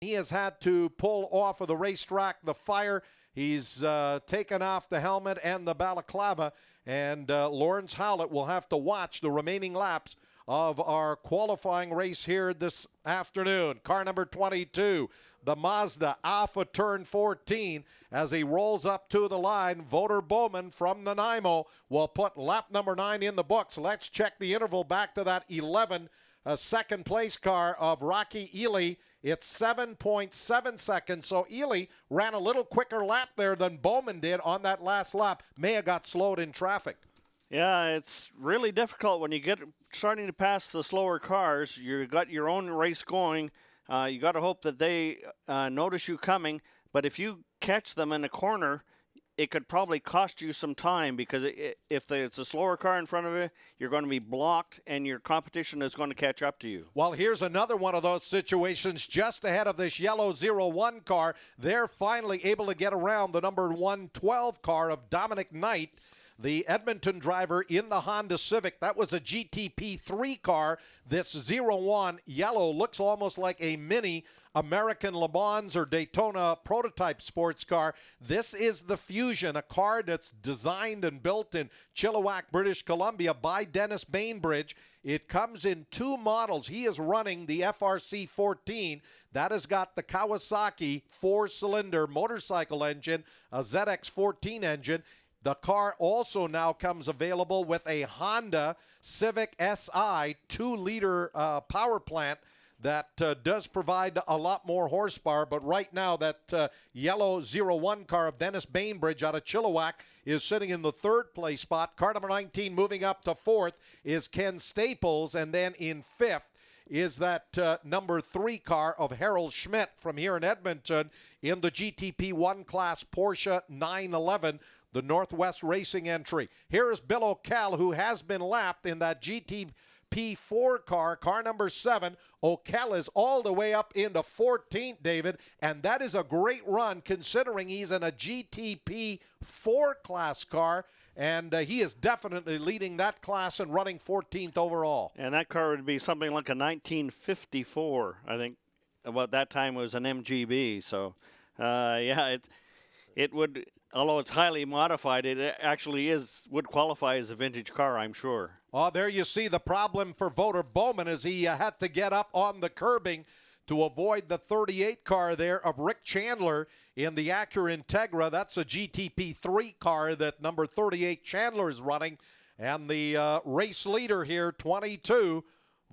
He has had to pull off of the racetrack the fire. He's taken off the helmet and the balaclava, and Lawrence Howlett will have to watch the remaining laps of our qualifying race here this afternoon. Car number 22, the Mazda, off of turn 14 as he rolls up to the line. Voter Bowman from Nanaimo will put lap number 9 in the books. Let's check the interval back to that 11 second place car of Rocky Ely. It's 7.7 seconds, so Ely ran a little quicker lap there than Bowman did on that last lap. May have got slowed in traffic. Yeah, it's really difficult when you get starting to pass the slower cars. You got your own race going. You got to hope that they notice you coming. But if you catch them in a corner, it could probably cost you some time, because if it's a slower car in front of you, you're going to be blocked and your competition is going to catch up to you. Well, here's another one of those situations just ahead of this yellow 01 car. They're finally able to get around the number 112 car of Dominic Knight, the Edmonton driver in the Honda Civic. That was a GTP3 car. This 01 yellow looks almost like a mini American Le Mans or Daytona prototype sports car. This is the Fusion, a car that's designed and built in Chilliwack, British Columbia by Dennis Bainbridge. It comes in 2 models. He is running the FRC 14. That has got the Kawasaki 4-cylinder motorcycle engine, a ZX14 engine. The car also now comes available with a Honda Civic Si 2-liter power plant that does provide a lot more horsepower. But right now, that yellow 01 car of Dennis Bainbridge out of Chilliwack is sitting in the 3rd place spot. Car number 19 moving up to 4th is Ken Staples. And then in 5th is that number 3 car of Harold Schmidt from here in Edmonton in the GTP 1 class Porsche 911. The Northwest Racing entry. Here is Bill O'Kell, who has been lapped in that GTP4 car, car number 7. O'Kell is all the way up into 14th, David, and that is a great run considering he's in a GTP4 class car, and he is definitely leading that class and running 14th overall. And that car would be something like a 1954, I think. About that time it was an MGB, so yeah, it would, although it's highly modified, it actually would qualify as a vintage car, I'm sure. Oh, there you see the problem for Voter Bowman as he had to get up on the curbing to avoid the 38 car there of Rick Chandler in the Acura Integra. That's a GTP3 car that number 38 Chandler is running. And the race leader here, 22,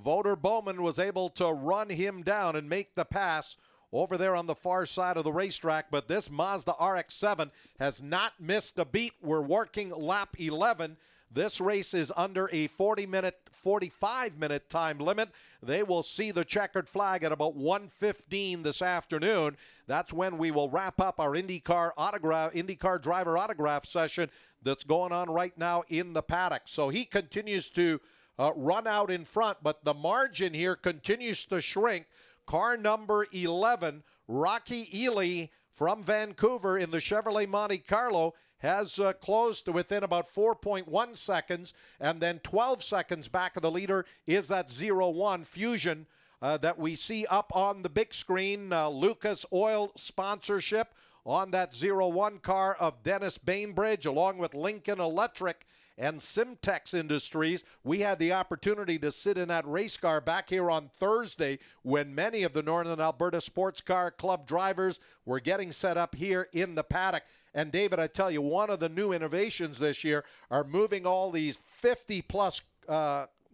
Voter Bowman, was able to run him down and make the pass over there on the far side of the racetrack. But this Mazda RX-7 has not missed a beat. We're working lap 11. This race is under a 45-minute time limit. They will see the checkered flag at about 1:15 this afternoon. That's when we will wrap up our IndyCar driver autograph session that's going on right now in the paddock. So he continues to run out in front, but the margin here continues to shrink. Car number 11, Rocky Ely from Vancouver in the Chevrolet Monte Carlo, has closed to within about 4.1 seconds, and then 12 seconds back of the leader is that 01 Fusion that we see up on the big screen. Lucas Oil sponsorship on that 01 car of Dennis Bainbridge, along with Lincoln Electric and Simtex Industries. We had the opportunity to sit in that race car back here on Thursday when many of the Northern Alberta Sports Car Club drivers were getting set up here in the paddock. And David, I tell you, one of the new innovations this year are moving all these 50-plus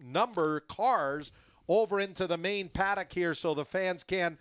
number cars over into the main paddock here so the fans can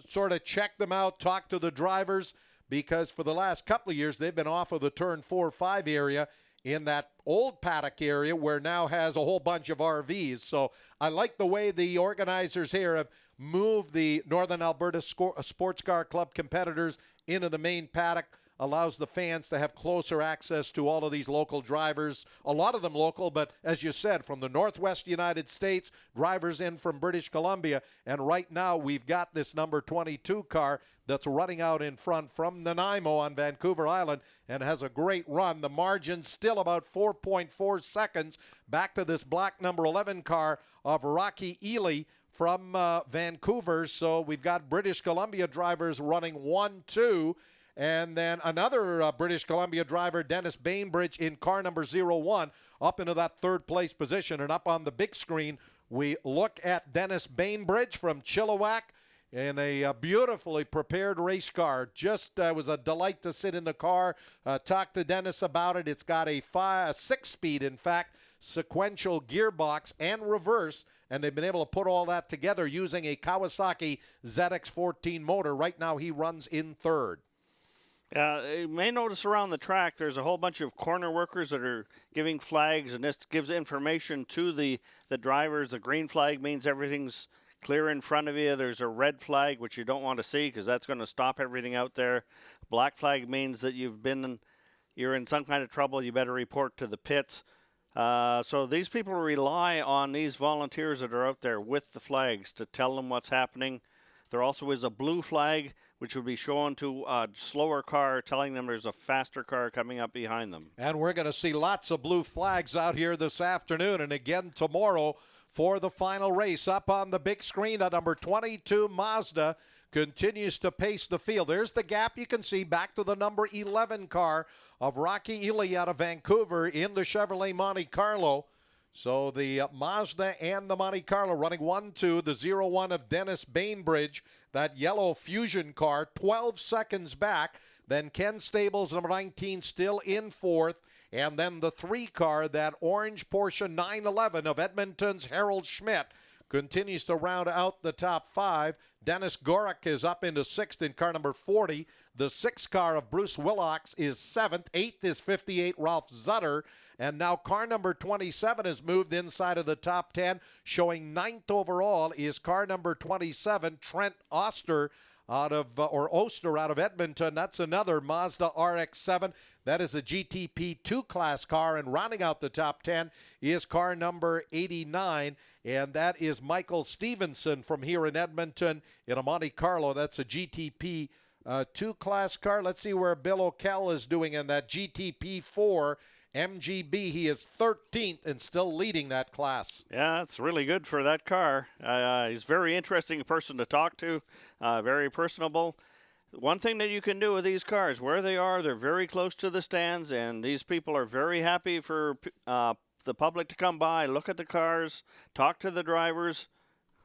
sort of check them out, talk to the drivers, because for the last couple of years they've been off of the turn 4-5 area in that old paddock area where now has a whole bunch of RVs. So I like the way the organizers here have moved the Northern Alberta Sports Car Club competitors into the main paddock. Allows the fans to have closer access to all of these local drivers, a lot of them local, but as you said, from the Northwest United States, drivers in from British Columbia. And right now we've got this number 22 car that's running out in front from Nanaimo on Vancouver Island and has a great run. The margin still about 4.4 seconds back to this black number 11 car of Rocky Ely from Vancouver. So we've got British Columbia drivers running 1-2. And then another British Columbia driver, Dennis Bainbridge, in car number 01, up into that third-place position. And up on the big screen, we look at Dennis Bainbridge from Chilliwack in a beautifully prepared race car. Just was a delight to sit in the car, talk to Dennis about it. It's got a 6-speed, in fact, sequential gearbox and reverse, and they've been able to put all that together using a Kawasaki ZX14 motor. Right now, he runs in third. You may notice around the track there's a whole bunch of corner workers that are giving flags, and this gives information to the drivers. The green flag means everything's clear in front of you. There's a red flag, which you don't want to see because that's going to stop everything out there. Black flag means that you're in some kind of trouble. You better report to the pits. So these people rely on these volunteers that are out there with the flags to tell them what's happening. There also is a blue flag, which would be shown to a slower car, telling them there's a faster car coming up behind them. And we're going to see lots of blue flags out here this afternoon and again tomorrow for the final race. Up on the big screen, a number 22 Mazda continues to pace the field. There's the gap you can see back to the number 11 car of Rocky Ely out of Vancouver in the Chevrolet Monte Carlo. So the Mazda and the Monte Carlo running 1-2, the 0-1 of Dennis Bainbridge, that yellow Fusion car, 12 seconds back. Then Ken Stables, number 19, still in fourth. And then the 3 car, that orange Porsche 911 of Edmonton's Harold Schmidt, continues to round out the top 5. Dennis Gorick is up into 6th in car number 40. The 6 car of Bruce Willocks is 7th. 8th is 58 Ralph Zutter. And now car number 27 has moved inside of the top 10. Showing 9th overall is car number 27, Trent Oster out of Edmonton. That's another Mazda RX-7. That is a GTP 2-class car. And rounding out the top 10 is car number 89. And that is Michael Stevenson from here in Edmonton in a Monte Carlo. That's a GTP 2-class car. Let's see where Bill O'Kell is doing in that GTP 4 MGB. He is 13th and still leading that class. Yeah, it's really good for that car. He's a very interesting person to talk to, very personable. One thing that you can do with these cars, where they are, they're very close to the stands, and these people are very happy for the public to come by, look at the cars, talk to the drivers.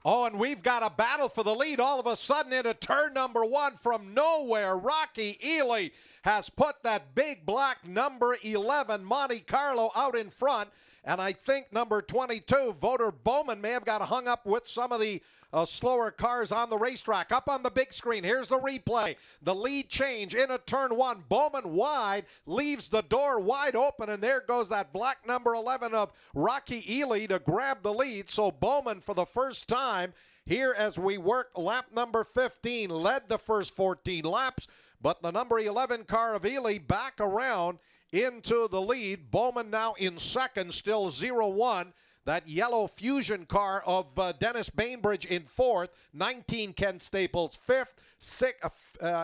Oh, and we've got a battle for the lead all of a sudden into turn number 1 from nowhere. Rocky Ely has put that big black number 11 Monte Carlo out in front. And I think number 22, Voter Bowman, may have got hung up with some of the slower cars on the racetrack. Up on the big screen, here's the replay. The lead change into turn 1. Bowman wide, leaves the door wide open, and there goes that black number 11 of Rocky Ely to grab the lead. So Bowman, for the first time here as we work lap number 15, led the first 14 laps, but the number 11 car of Ely back around into the lead. Bowman now in second, still 0-1. That yellow Fusion car of Dennis Bainbridge in fourth. 19 Ken Staples fifth.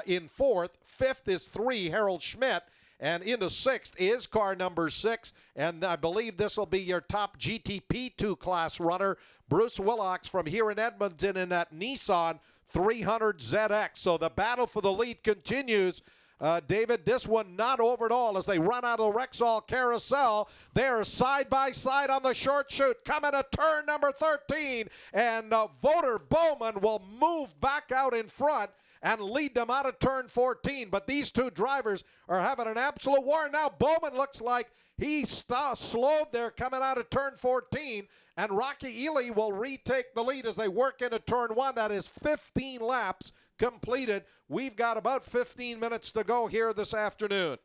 In fourth. Fifth is 3 Harold Schmidt. And into sixth is car number 6. And I believe this will be your top GTP 2-class runner, Bruce Willocks from here in Edmonton in that Nissan 300 ZX. So the battle for the lead continues. David, this one not over at all as they run out of the Rexall Carousel. They're side by side on the short chute, coming to turn number 13, and Voter Bowman will move back out in front and lead them out of turn 14. But these two drivers are having an absolute war. Now Bowman looks like he slowed there coming out of turn 14, and Rocky Ely will retake the lead as they work into turn 1. That is 15 laps completed. We've got about 15 minutes to go here this afternoon.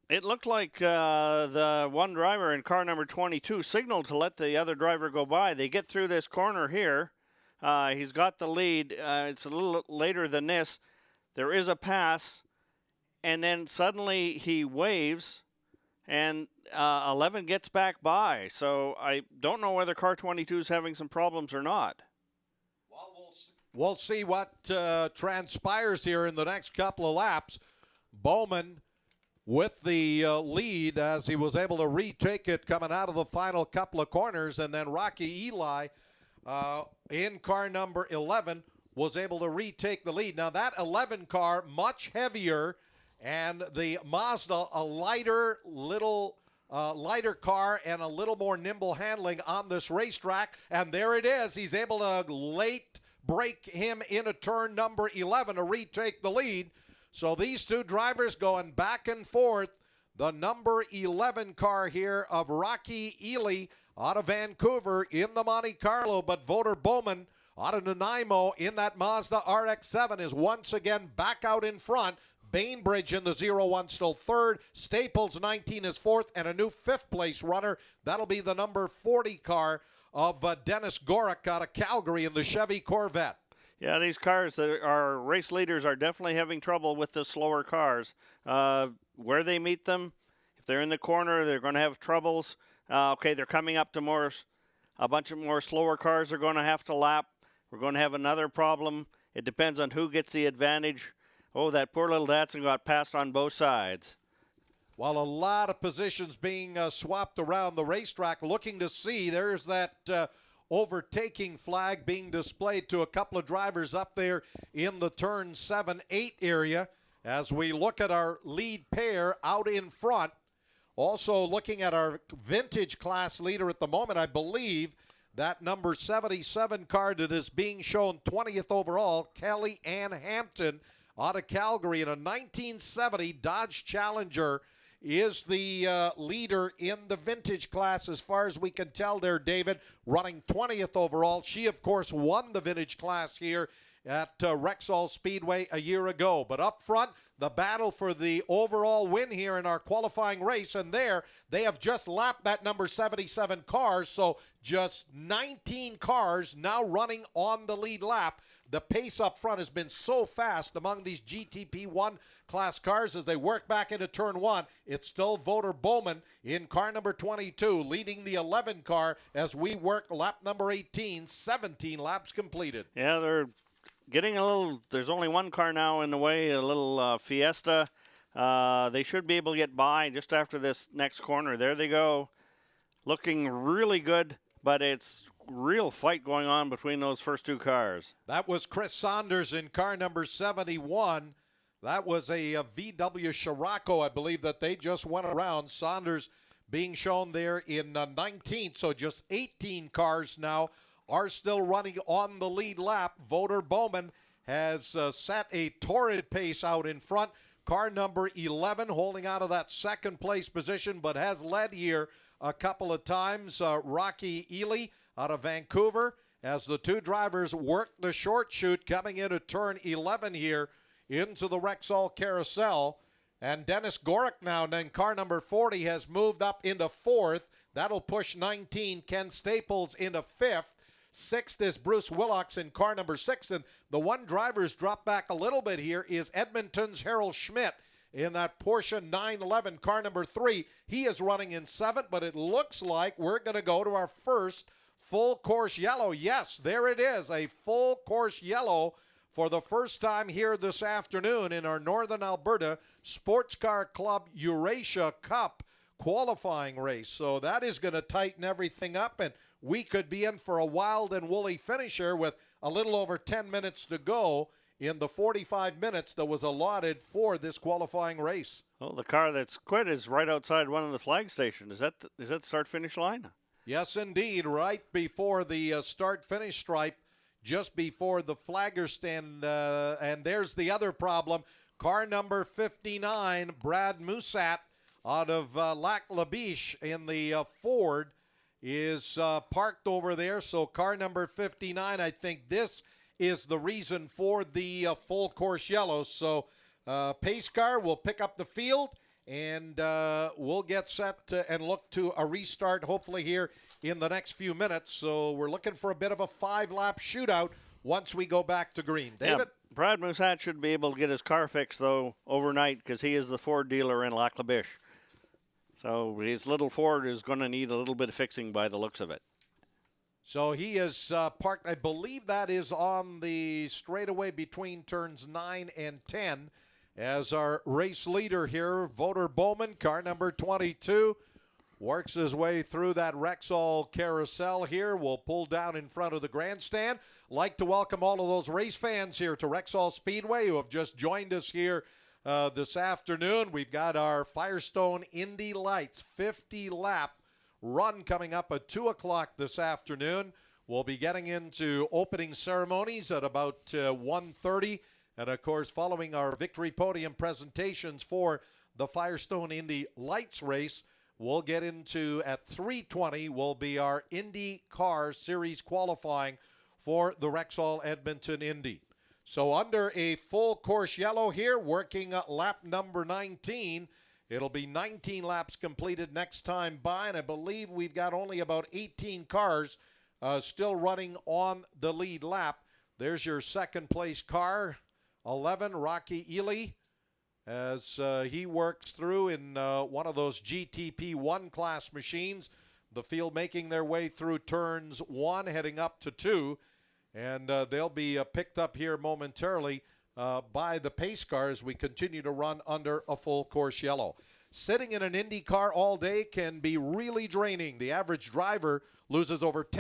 It looked like the one driver in car number 22 signaled to let the other driver go by. They get through this corner here. He's got the lead. It's a little later than this. There is a pass, and then suddenly he waves, and 11 gets back by. So I don't know whether car 22 is having some problems or not. We'll see what transpires here in the next couple of laps. Bowman with the lead as he was able to retake it coming out of the final couple of corners. And then Rocky Ely in car number 11 was able to retake the lead. Now that 11 car, much heavier, and the Mazda, a lighter car and a little more nimble handling on this racetrack. And there it is. He's able to late break him into turn number 11 to retake the lead. So these two drivers going back and forth. The number 11 car here of Rocky Ely out of Vancouver in the Monte Carlo, but Voter Bowman out of Nanaimo in that Mazda RX-7 is once again back out in front. Bainbridge in the 0-1 still third. Staples 19 is fourth, and a new fifth-place runner. That'll be the number 40 car of Dennis Gorick out of Calgary in the Chevy Corvette. Yeah, these cars that are race leaders are definitely having trouble with the slower cars. Where they meet them, if they're in the corner, they're going to have troubles. Okay, they're coming up to a bunch of more slower cars are going to have to lap. We're going to have another problem. It depends on who gets the advantage. Oh, that poor little Datsun got passed on both sides. Well, a lot of positions being swapped around the racetrack. Looking to see, there's that overtaking flag being displayed to a couple of drivers up there in the turn 7-8 area. As we look at our lead pair out in front, also looking at our vintage class leader at the moment, I believe that number 77 car that is being shown 20th overall, Kelly Ann Hampton out of Calgary in a 1970 Dodge Challenger, is the leader in the vintage class as far as we can tell there, David, running 20th overall. She, of course, won the vintage class here at Rexall Speedway a year ago. But up front, the battle for the overall win here in our qualifying race. And there, they have just lapped that number 77 car. So just 19 cars now running on the lead lap. The pace up front has been so fast among these GTP1 class cars as they work back into turn one. It's still Voter Bowman in car number 22, leading the 11 car as we work lap number 18, 17 laps completed. Yeah, they're getting a little, there's only one car now in the way, a little Fiesta. They should be able to get by just after this next corner. There they go. Looking really good, but it's real fight going on between those first two cars. That was Chris Saunders in car number 71. That was a VW Scirocco, I believe, that they just went around. Saunders being shown there in 19th, so just 18 cars now are still running on the lead lap. Voter Bowman has set a torrid pace out in front. Car number 11 holding out of that second place position, but has led here a couple of times. Rocky Ely out of Vancouver as the two drivers work the short chute coming into turn 11 here into the Rexall Carousel. And Dennis Gorick now in car number 40 has moved up into fourth. That'll push 19 Ken Staples into fifth. Sixth is Bruce Willocks in car number 6. And the one driver's dropped back a little bit here is Edmonton's Harold Schmidt in that Porsche 911 car number 3. He is running in 7th, but it looks like we're going to go to our first full course yellow. Yes, there it is, a full course yellow for the first time here this afternoon in our Northern Alberta Sports Car Club Eurasia Cup qualifying race. So that is going to tighten everything up, and we could be in for a wild and woolly finisher with a little over 10 minutes to go in the 45 minutes that was allotted for this qualifying race. Well, the car that's quit is right outside one of the flag stations. Is that the start-finish line? Yes, indeed, right before the start-finish stripe, just before the flagger stand. And there's the other problem. Car number 59, Brad Musat out of Lac La Biche in the Ford is parked over there. So car number 59, I think this is the reason for the full course yellow. So pace car will pick up the field, and we'll get set and look to a restart hopefully here in the next few minutes. So we're looking for a bit of a 5-lap shootout once we go back to green. David? Yeah, Brad Musat should be able to get his car fixed, though, overnight, because he is the Ford dealer in Lac La Biche. So his little Ford is going to need a little bit of fixing by the looks of it. So he is parked, I believe that is on the straightaway between turns 9 and 10, as our race leader here, Voter Bowman, car number 22, works his way through that Rexall carousel here. We'll pull down in front of the grandstand. Like to welcome all of those race fans here to Rexall Speedway who have just joined us here this afternoon. We've got our Firestone Indy Lights 50-lap run coming up at 2 o'clock this afternoon. We'll be getting into opening ceremonies at about 1:30. And, of course, following our victory podium presentations for the Firestone Indy Lights race, we'll get into, at 3:20, will be our Indy Car Series qualifying for the Rexall Edmonton Indy. So under a full course yellow here, working at lap number 19. It'll be 19 laps completed next time by, and I believe we've got only about 18 cars still running on the lead lap. There's your second place car, 11, Rocky Ely, as he works through in one of those GTP 1 class machines. The field making their way through turns 1, heading up to 2, and they'll be picked up here momentarily by the pace car as we continue to run under a full course yellow. Sitting in an Indy car all day can be really draining. The average driver loses over 10